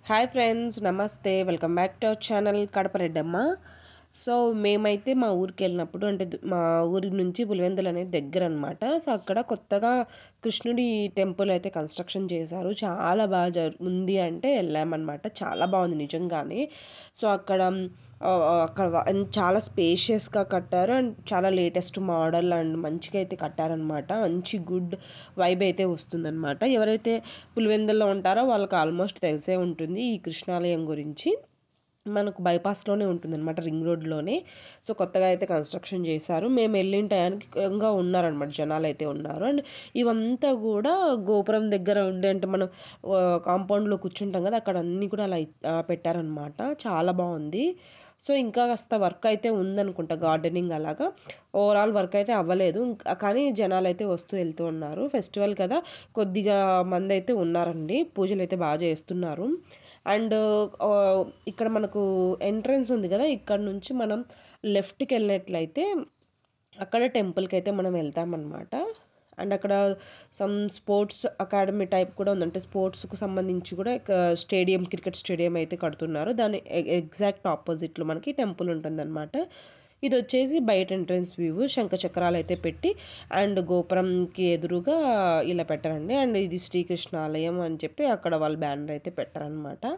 Hi friends, నమస్తే. Welcome back to our channel Kadapa Reddamma. So మేమైతే మా ఊరికి వెళ్ళినప్పుడు అంటే మా ఊరి నుంచి పులివెందులు అనేది దగ్గర అనమాట. సో అక్కడ కొత్తగా కృష్ణుడి టెంపుల్ అయితే కన్స్ట్రక్షన్ చేశారు. చాలా బాగా ఉంది అంటే వెళ్ళామన్నమాట. చాలా బాగుంది నిజంగానే. సో అక్కడ చాలా స్పేషియస్గా కట్టారు అండ్ చాలా లేటెస్ట్ మోడల్ అండ్ మంచిగా అయితే కట్టారనమాట. మంచి గుడ్ వైబ్ అయితే వస్తుందన్నమాట. ఎవరైతే పులివెందుల్లో ఉంటారో వాళ్ళకి ఆల్మోస్ట్ తెలిసే ఉంటుంది ఈ కృష్ణాలయం గురించి. మనకు బైపాస్లోనే ఉంటుందన్నమాట, రింగ్ రోడ్లోనే. సో కొత్తగా అయితే కన్స్ట్రక్షన్ చేశారు. మేము వెళ్ళిన టయానికి ఇంకా ఉన్నారనమాట, జనాలు అయితే ఉన్నారు. అండ్ ఇవంతా కూడా గోపురం దగ్గర ఉండే అంటే మనం కాంపౌండ్లో కూర్చుంటాం కదా, అక్కడ అన్నీ కూడా అలా పెట్టారనమాట. చాలా బాగుంది. సో ఇంకా కాస్త వర్క్ అయితే ఉందనుకుంటా, గార్డెనింగ్ అలాగా. ఓవరాల్ వర్క్ అయితే అవ్వలేదు కానీ జనాలు అయితే వస్తూ వెళ్తూ ఉన్నారు. ఫెస్టివల్ కదా, కొద్దిగా మంది అయితే ఉన్నారండి. పూజలు అయితే బాగా చేస్తున్నారు. అండ్ ఇక్కడ మనకు ఎంట్రన్స్ ఉంది కదా, ఇక్కడ నుంచి మనం లెఫ్ట్కి వెళ్ళినట్లయితే అక్కడ టెంపుల్కి అయితే మనం వెళ్తామన్నమాట. అండ్ అక్కడ సమ్ స్పోర్ట్స్ అకాడమీ టైప్ కూడా ఉంది, అంటే స్పోర్ట్స్కు సంబంధించి కూడా స్టేడియం, క్రికెట్ స్టేడియం అయితే కడుతున్నారు. దాని ఎగ్జాక్ట్ ఆపోజిట్లో మనకి టెంపుల్ ఉంటుందన్నమాట. ఇది వచ్చేసి బయట ఎంట్రన్స్ వ్యూ. శంఖ చక్రాలు అయితే పెట్టి అండ్ గోపురంకి ఎదురుగా ఇలా పెట్టారండి. అండ్ ఇది శ్రీకృష్ణాలయం అని చెప్పి అక్కడ వాళ్ళు బ్యానర్ అయితే పెట్టారనమాట.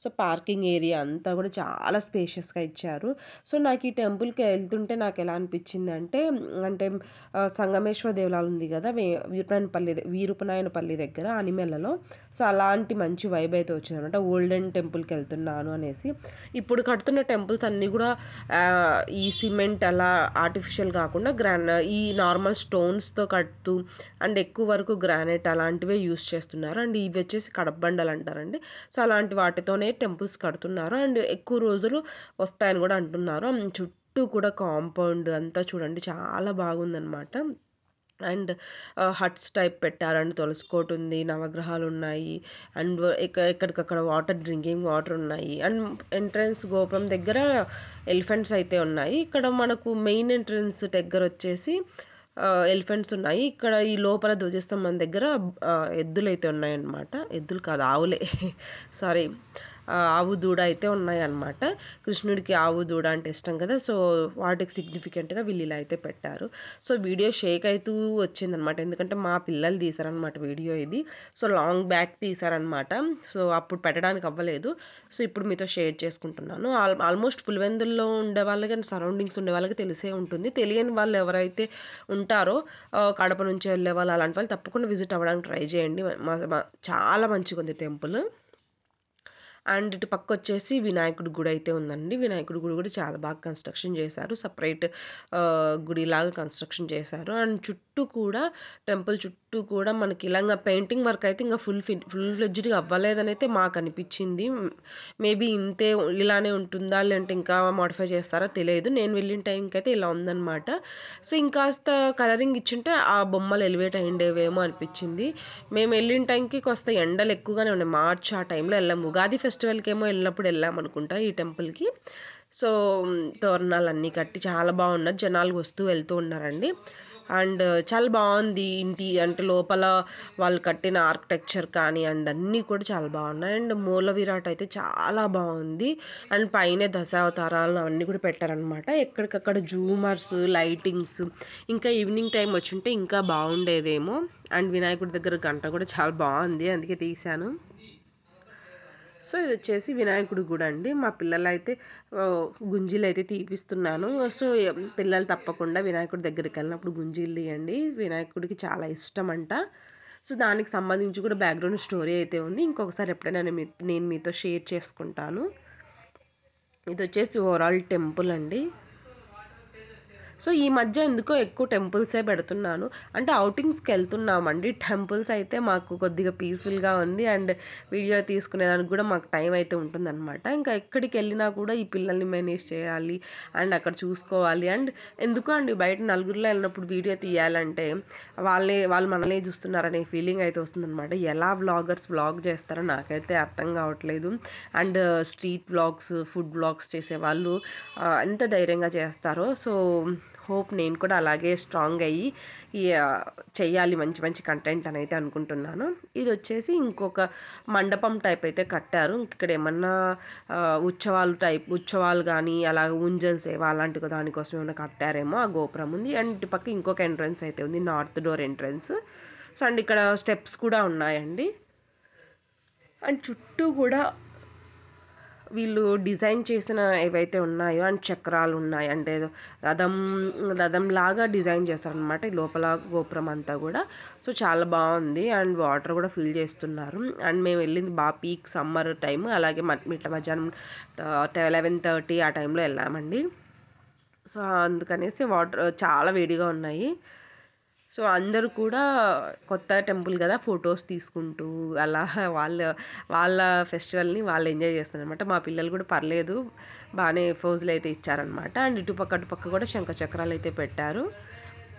సో పార్కింగ్ ఏరియా అంతా కూడా చాలా స్పేషియస్గా ఇచ్చారు. సో నాకు ఈ టెంపుల్కి వెళ్తుంటే నాకు ఎలా అనిపించింది అంటే అంటే సంగమేశ్వర దేవాలయం ఉంది కదా, వీరూపనాయనపల్లి దగ్గర అనిమెల్లలో. సో అలాంటి మంచి వైబ్ అయితే వచ్చింది అనమాట. ఓల్డెన్ టెంపుల్కి వెళ్తున్నాను అనేసి. ఇప్పుడు కడుతున్న టెంపుల్స్ అన్నీ కూడా ఈ సిమెంట్ అలా ఆర్టిఫిషియల్ కాకుండా ఈ నార్మల్ స్టోన్స్తో కడుతూ అండ్ ఎక్కువ వరకు గ్రానైట్ అలాంటివే యూస్ చేస్తున్నారు. అండ్ ఇవి వచ్చేసి కడప బండలు అంటారండి. సో అలాంటి వాటితోనే టెంపుల్స్ కడుతున్నారు అండ్ ఎక్కువ రోజులు వస్తాయని కూడా అంటున్నారు. చుట్టూ కూడా కాంపౌండ్ అంతా చూడండి చాలా బాగుందన్నమాట. అండ్ హట్స్ టైప్ పెట్టారండి. తులసికోట ఉంది, నవగ్రహాలు ఉన్నాయి అండ్ ఎక్కడికక్కడ డ్రింకింగ్ వాటర్ ఉన్నాయి. అండ్ ఎంట్రన్స్ గోపురం దగ్గర ఎలిఫెంట్స్ అయితే ఉన్నాయి. ఇక్కడ మనకు మెయిన్ ఎంట్రన్స్ దగ్గర వచ్చేసి ఎలిఫెంట్స్ ఉన్నాయి. ఇక్కడ ఈ లోపల ధ్వజస్తంభం దగ్గర ఎద్దులు అయితే ఉన్నాయన్నమాట. ఎద్దులు కాదు, ఆవులే సారీ, ఆవు దూడ అయితే ఉన్నాయన్నమాట. కృష్ణుడికి ఆవు దూడ అంటే ఇష్టం కదా, సో వాటికి సిగ్నిఫికెంట్గా వీళ్ళు ఇలా అయితే పెట్టారు. సో వీడియో షేక్ అవుతూ వచ్చిందనమాట, ఎందుకంటే మా పిల్లలు తీసారనమాట వీడియో ఇది. సో లాంగ్ బ్యాక్ తీసారనమాట. సో అప్పుడు పెట్టడానికి అవ్వలేదు. సో ఇప్పుడు మీతో షేర్ చేసుకుంటున్నాను. ఆల్మోస్ట్ పులివెందుల్లో ఉండే వాళ్ళకి అండ్ సరౌండింగ్స్ ఉండే వాళ్ళకి తెలిసే ఉంటుంది. తెలియని వాళ్ళు ఎవరైతే ఉంటారో కడప నుంచి వెళ్ళే వాళ్ళు అలాంటి వాళ్ళు తప్పకుండా విజిట్ అవ్వడానికి ట్రై చేయండి. చాలా మంచిగా ఉంది టెంపుల్. అండ్ ఇటు పక్క వచ్చేసి వినాయకుడి గుడి అయితే ఉందండి. వినాయకుడి గుడి కూడా చాలా బాగా కన్స్ట్రక్షన్ చేశారు. సపరేట్ గుడిలాగా కన్స్ట్రక్షన్ చేశారు. అండ్ చుట్టూ కూడా టెంపుల్ చుట్టూ కూడా మనకి ఇలాగా పెయింటింగ్ వర్క్ అయితే ఇంకా ఫుల్ ఫ్లెడ్జ్డ్గా అవ్వలేదని అయితే మాకు అనిపించింది. మేబీ ఇంతే ఇలానే ఉంటుందా లేదంటే ఇంకా మోడిఫై చేస్తారా తెలియదు. నేను వెళ్ళిన టైంకి అయితే ఇలా ఉందన్నమాట. సో ఇంకాస్త కలరింగ్ ఇచ్చుంటే ఆ బొమ్మలు ఎలివేట్ అయ్యిండేవేమో అనిపించింది. మేము వెళ్ళిన టైంకి కాస్త ఎండలు ఎక్కువగానే ఉన్నాయి. మార్చ్ ఆ టైంలో వెళ్ళాము. ఉగాది ఫెస్టివల్కి ఏమో వెళ్ళినప్పుడు వెళ్ళాము అనుకుంటా ఈ టెంపుల్కి. సో తోరణాలు అన్నీ కట్టి చాలా బాగున్నారు. జనాలు వస్తూ వెళ్తూ ఉన్నారండి. అండ్ చాలా బాగుంది. ఇంటి అంటే లోపల వాళ్ళు కట్టిన ఆర్కిటెక్చర్ కానీ అండ్ అన్నీ కూడా చాలా బాగున్నాయి. అండ్ మూల విరాట్ అయితే చాలా బాగుంది. అండ్ పైన దశావతారాలు అవన్నీ కూడా పెట్టారనమాట. ఎక్కడికక్కడ జూమర్స్, లైటింగ్స్, ఇంకా ఈవినింగ్ టైం వచ్చుంటే ఇంకా బాగుండేదేమో. అండ్ వినాయకుడి దగ్గర గంట కూడా చాలా బాగుంది, అందుకే తీశాను. సో ఇది వచ్చేసి వినాయకుడి గుడి అండి. మా పిల్లలు అయితే గుంజీలు అయితే తీపిస్తున్నాను. సో పిల్లలు తప్పకుండా వినాయకుడి దగ్గరికి వెళ్ళినప్పుడు గుంజీలు తీయండి, వినాయకుడికి చాలా ఇష్టం అంట. సో దానికి సంబంధించి కూడా బ్యాక్గ్రౌండ్ స్టోరీ అయితే ఉంది. ఇంకొకసారి ఎప్పుడైనా నేను మీతో షేర్ చేసుకుంటాను. ఇది వచ్చేసి ఓవరాల్ టెంపుల్ అండి. సో ఈ మధ్య ఎందుకో ఎక్కువ టెంపుల్సే పెడుతున్నాను. అంటే అవుటింగ్స్కి వెళ్తున్నామండి. టెంపుల్స్ అయితే మాకు కొద్దిగా పీస్ఫుల్గా ఉంది అండ్ వీడియో తీసుకునేదానికి కూడా మాకు టైం అయితే ఉంటుందన్నమాట. ఇంకా ఎక్కడికి వెళ్ళినా కూడా ఈ పిల్లల్ని మేనేజ్ చేయాలి అండ్ అక్కడ చూసుకోవాలి. అండ్ ఎందుకో అండి బయట నలుగురిలో వెళ్ళినప్పుడు వీడియో తీయాలంటే వాళ్ళు మనల్ని చూస్తున్నారనే ఫీలింగ్ అయితే వస్తుందన్నమాట. ఎలా వ్లాగ్ చేస్తారో నాకైతే అర్థం కావట్లేదు. And street vlogs, food vlogs చేసేవాళ్ళు ఎంత ధైర్యంగా చేస్తారో. సో హోప్ నేను కూడా అలాగే స్ట్రాంగ్ అయ్యి ఈ చెయ్యాలి మంచి మంచి కంటెంట్ అని అయితే అనుకుంటున్నాను. ఇది వచ్చేసి ఇంకొక మండపం టైప్ అయితే కట్టారు. ఇక్కడ ఏమన్నా ఉత్సవాలు కానీ అలా ఊంజల్ సేవ అలాంటి దానికోసం ఏమైనా కట్టారేమో ఆ గోపురం ఉంది. అండ్ ఇటు పక్క ఇంకొక ఎంట్రన్స్ అయితే ఉంది, north door entrance. So and ఇక్కడ స్టెప్స్ కూడా ఉన్నాయండి. అండ్ చుట్టూ కూడా వీళ్ళు డిజైన్ చేసిన ఏవైతే ఉన్నాయో అండ్ చక్రాలు ఉన్నాయి, అంటే రథం లాగా డిజైన్ చేస్తారనమాట ఈ లోపల గోపురం అంతా కూడా. సో చాలా బాగుంది. అండ్ వాటర్ కూడా ఫిల్ చేస్తున్నారు. అండ్ మేము వెళ్ళింది బాగా పీక్ సమ్మర్ టైం, అలాగే మధ్యాహ్నం 11:30 ఆ టైంలో వెళ్ళామండి. సో అందుకనేసి వాటర్ చాలా వేడిగా ఉన్నాయి. సో అందరూ కూడా కొత్త టెంపుల్ కదా, ఫొటోస్ తీసుకుంటూ అలా వాళ్ళ ఫెస్టివల్ని వాళ్ళు ఎంజాయ్ చేస్తారనమాట. మా పిల్లలు కూడా పర్లేదు బాగానే ఫోజులు అయితే ఇచ్చారనమాట. అండ్ అటుపక్క కూడా శంఖ చక్రాలు అయితే పెట్టారు.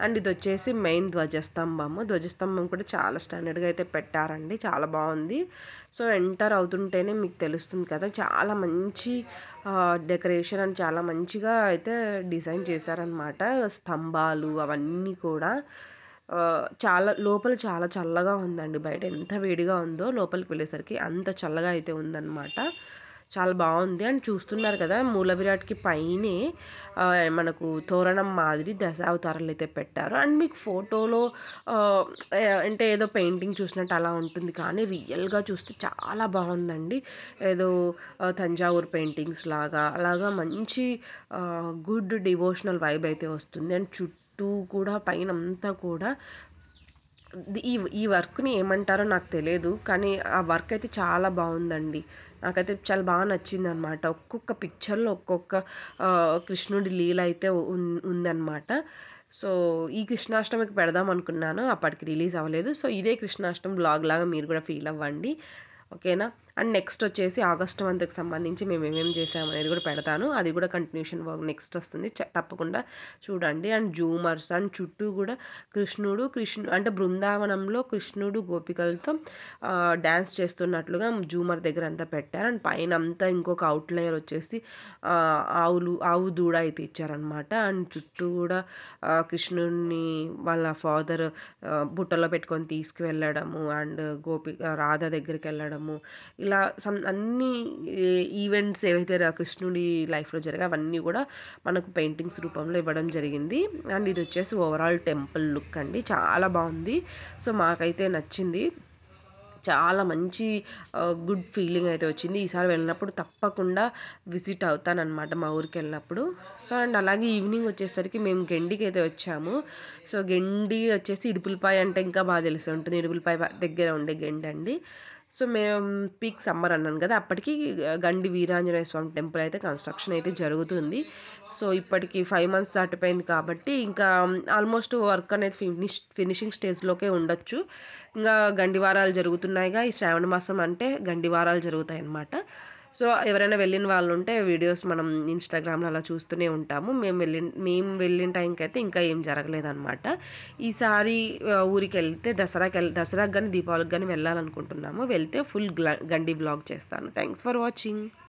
అండ్ ఇది వచ్చేసి మెయిన్ ధ్వజస్తంభం కూడా చాలా స్టాండర్డ్గా అయితే పెట్టారండి, చాలా బాగుంది. సో ఎంటర్ అవుతుంటేనే మీకు తెలుస్తుంది కదా, చాలా మంచి డెకరేషన్ అండ్ చాలా మంచిగా అయితే డిజైన్ చేశారనమాట. స్తంభాలు అవన్నీ కూడా లోపల చాలా చల్లగా ఉందండి. బయట ఎంత వేడిగా ఉందో లోపలికి వెళ్ళేసరికి అంత చల్లగా అయితే ఉందన్నమాట. చాలా బాగుంది. అండ్ చూస్తున్నారు కదా, మూల విరాట్కి పైనే మనకు తోరణం మాదిరి దశావతారాలు అయితే పెట్టారు. అండ్ మీకు ఫోటోలో అంటే ఏదో పెయింటింగ్ చూసినట్టు అలా ఉంటుంది, కానీ రియల్గా చూస్తే చాలా బాగుందండి. ఏదో తంజావూరు పెయింటింగ్స్ లాగా అలాగా మంచి గుడ్ డివోషనల్ వైబ్ అయితే వస్తుంది. అండ్ చుట్టూ కూడా పైన అంతా కూడా ఈ వర్క్ని ఏమంటారో నాకు తెలియదు, కానీ ఆ వర్క్ అయితే చాలా బాగుందండి. నాకైతే చాలా బాగా నచ్చింది అనమాట. ఒక్కొక్క పిక్చర్లో ఒక్కొక్క కృష్ణుడి లీల అయితే ఉందన్నమాట. సో ఈ కృష్ణాష్టమికి పెడదాం అనుకున్నాను, అప్పటికి రిలీజ్ అవ్వలేదు. సో ఇదే కృష్ణాష్టమి బ్లాగ్ లాగా మీరు కూడా ఫీల్ అవ్వండి, ఓకేనా. అండ్ నెక్స్ట్ వచ్చేసి ఆగస్టు మంత్కి సంబంధించి మేము ఏమేమి చేసాము అనేది కూడా పెడతాను. అది కూడా కంటిన్యూషన్ వర్క్ నెక్స్ట్ వస్తుంది, తప్పకుండా చూడండి. అండ్ జూమర్స్ అండ్ చుట్టూ కూడా కృష్ణుడు అంటే బృందావనంలో కృష్ణుడు గోపికలతో డ్యాన్స్ చేస్తున్నట్లుగా జూమర్ దగ్గర అంతా పెట్టారు. అండ్ పైన అంతా ఇంకొక అవుట్లేయర్ వచ్చేసి ఆవు దూడ అయితే ఇచ్చారనమాట. అండ్ చుట్టూ కూడా కృష్ణుడిని వాళ్ళ ఫాదర్ బుట్టలో పెట్టుకొని తీసుకువెళ్ళడము, అండ్ రాధ దగ్గరికి వెళ్ళడము, ఇలా అన్ని ఈవెంట్స్ ఏవైతే కృష్ణుడి లైఫ్లో జరిగాయి అవన్నీ కూడా మనకు పెయింటింగ్స్ రూపంలో ఇవ్వడం జరిగింది. అండ్ ఇది వచ్చేసి ఓవరాల్ టెంపుల్ లుక్ అండి, చాలా బాగుంది. సో మాకైతే నచ్చింది, చాలా మంచి గుడ్ ఫీలింగ్ అయితే వచ్చింది. ఈసారి వెళ్ళినప్పుడు తప్పకుండా విజిట్ అవుతానన్నమాట మా ఊరికి వెళ్ళినప్పుడు. సో అండ్ అలాగే ఈవినింగ్ వచ్చేసరికి మేము గెండికి అయితే వచ్చాము. సో గెండి వచ్చేసి ఇడుపులపాయ అంటే ఇంకా బాగా తెలిసి ఉంటుంది, ఇడుపులపాయ దగ్గర ఉండే గెండి అండి. సో మేము పీక్ సమ్మర్ అన్నాను కదా, అప్పటికి గండి వీరాంజనేయ స్వామి టెంపుల్ అయితే కన్స్ట్రక్షన్ అయితే జరుగుతుంది. సో ఇప్పటికి 5 months దాటిపోయింది కాబట్టి ఇంకా ఆల్మోస్ట్ వర్క్ అనేది ఫినిషింగ్ స్టేజ్లోకే ఉండొచ్చు. ఇంకా గండివారాలు జరుగుతున్నాయిగా, ఈ శ్రావణ మాసం అంటే గండివారాలు జరుగుతాయి అన్నమాట. సో ఎవరైనా వెళ్ళిన వాళ్ళు ఉంటే వీడియోస్ మనం ఇన్స్టాగ్రామ్లో అలా చూస్తూనే ఉంటాము. మేము వెళ్ళిన టైంకి అయితే ఇంకా ఏం జరగలేదన్నమాట. ఈసారి ఊరికి వెళ్తే దసరాకి కానీ దీపావళికి కానీ వెళ్ళాలనుకుంటున్నాము. వెళ్తే ఫుల్ గండి వ్లాగ్ చేస్తాను. Thanks for watching.